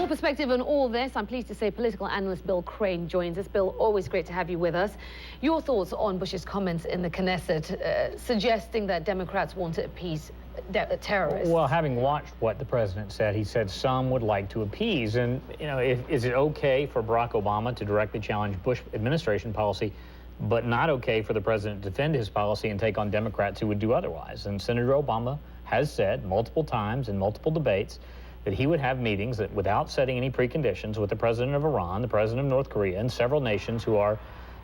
perspective on all this, I'm pleased to say political analyst Bill Crane joins us. Bill, always great to have you with us. Your thoughts on Bush's comments in the Knesset suggesting that Democrats want to appease terrorists? Well, having watched what the president said, he said some would like to appease. And, you know, is it okay for Barack Obama to directly challenge Bush administration policy, but not okay for the president to defend his policy and take on Democrats who would do otherwise? And Senator Obama has said multiple times in multiple debates that he would have meetings that without setting any preconditions with the president of Iran, the president of North Korea, and several nations who are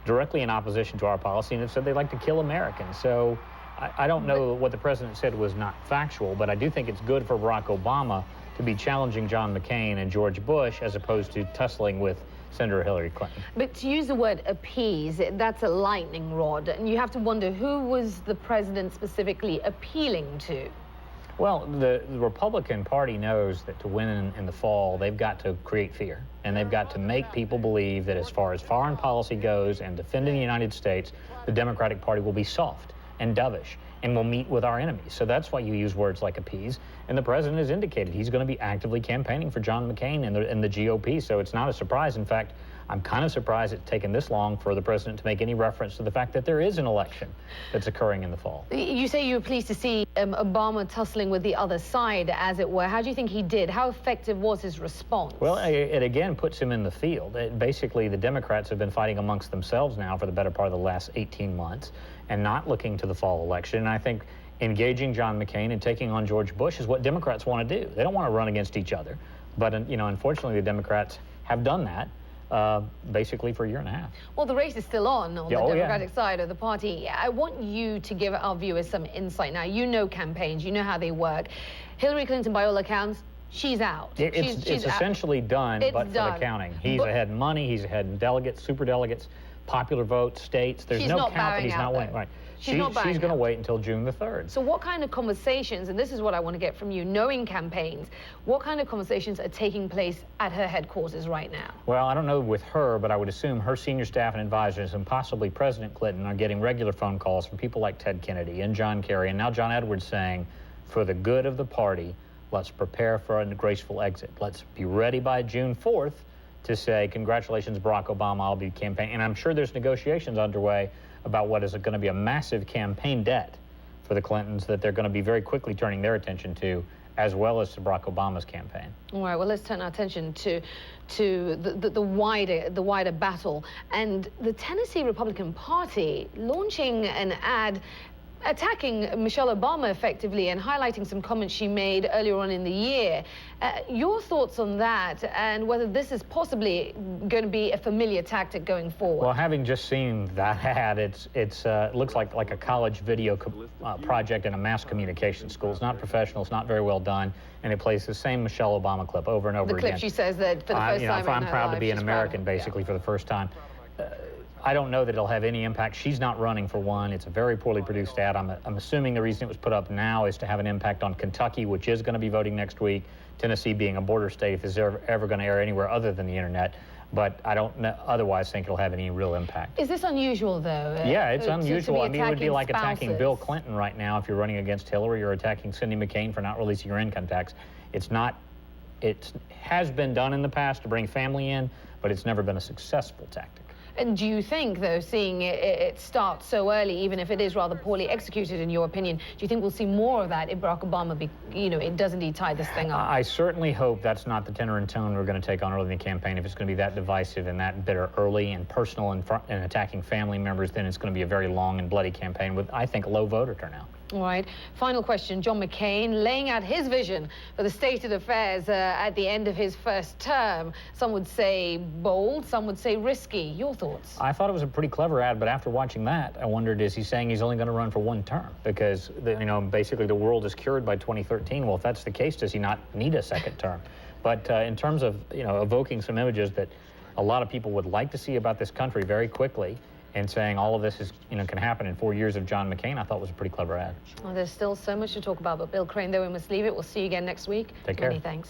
directly in opposition to our policy and have said they'd like to kill Americans. So I don't know what the president said was not factual, but I do think it's good for Barack Obama to be challenging John McCain and George Bush as opposed to tussling with Senator Hillary Clinton. But to use the word appease, that's a lightning rod, and you have to wonder who was the president specifically appealing to? Well, the Republican Party knows that to win in the fall, they've got to create fear. And they've got to make people believe that as far as foreign policy goes and defending the United States, the Democratic Party will be soft and dovish and will meet with our enemies. So that's why you use words like appease. And the president has indicated he's going to be actively campaigning for John McCain and the GOP. So it's not a surprise. In fact, I'm kind of surprised it's taken this long for the president to make any reference to the fact that there is an election that's occurring in the fall. You say you were pleased to see Obama tussling with the other side, as it were. How do you think he did? How effective was his response? Well, it again puts him in the field. Basically, the Democrats have been fighting amongst themselves now for the better part of the last 18 months and not looking to the fall election. And I think engaging John McCain and taking on George Bush is what Democrats want to do. They don't want to run against each other. But, you know, unfortunately, the Democrats have done that. Basically for a year and a half. Well, the race is still on the Democratic side of the party. I want you to give our viewers some insight now. You know campaigns, you know how they work. Hillary Clinton, by all accounts, she's out. It's essentially done, but for the counting. He's ahead in money, he's ahead in delegates, superdelegates, popular votes, states. There's no count that he's not winning. Right. She's going to wait until June the 3rd. So what kind of conversations, and this is what I want to get from you, knowing campaigns, what kind of conversations are taking place at her headquarters right now? Well, I don't know with her, but I would assume her senior staff and advisors and possibly President Clinton are getting regular phone calls from people like Ted Kennedy and John Kerry and now John Edwards saying, for the good of the party, let's prepare for a graceful exit. Let's be ready by June 4th to say, congratulations, Barack Obama, I'll be campaigning. And I'm sure there's negotiations underway about what is going to be a massive campaign debt for the Clintons that they're going to be very quickly turning their attention to, as well as to Barack Obama's campaign. All right, well, let's turn our attention to the wider battle. And the Tennessee Republican Party launching an ad attacking Michelle Obama effectively and highlighting some comments she made earlier on in the year. Your thoughts on that and whether this is possibly going to be a familiar tactic going forward? Well, having just seen that ad, it looks like a college video project in a mass communication school. It's not professional, it's not very well done, and it plays the same Michelle Obama clip over and over again. The clip she says that for the first time I'm proud to be an American, basically, for the first time. I don't know that it'll have any impact. She's not running, for one. It's a very poorly produced ad. I'm assuming the reason it was put up now is to have an impact on Kentucky, which is going to be voting next week, Tennessee being a border state, if it's ever going to air anywhere other than the internet. But I don't otherwise think it'll have any real impact. Is this unusual, though? Yeah, it's unusual. I mean, it would be like attacking Bill Clinton right now if you're running against Hillary, or attacking Cindy McCain for not releasing your income tax. It's not. It has been done in the past to bring family in, but it's never been a successful tactic. And do you think, though, seeing it start so early, even if it is rather poorly executed, in your opinion, do you think we'll see more of that if Barack Obama, it does indeed tie this thing up? I certainly hope that's not the tenor and tone we're going to take on early in the campaign. If it's going to be that divisive and that bitter early and personal and attacking family members, then it's going to be a very long and bloody campaign with, I think, low voter turnout. All right. Final question. John McCain laying out his vision for the state of affairs at the end of his first term. Some would say bold, some would say risky. Your thoughts? I thought it was a pretty clever ad, but after watching that, I wondered, is he saying he's only going to run for one term? Because, basically the world is cured by 2013. Well, if that's the case, does he not need a second term? But in terms of, evoking some images that a lot of people would like to see about this country very quickly, and saying all of this is, can happen in 4 years of John McCain, I thought was a pretty clever ad. Well, there's still so much to talk about, but Bill Crane, though, we must leave it. We'll see you again next week. Take care. Many thanks.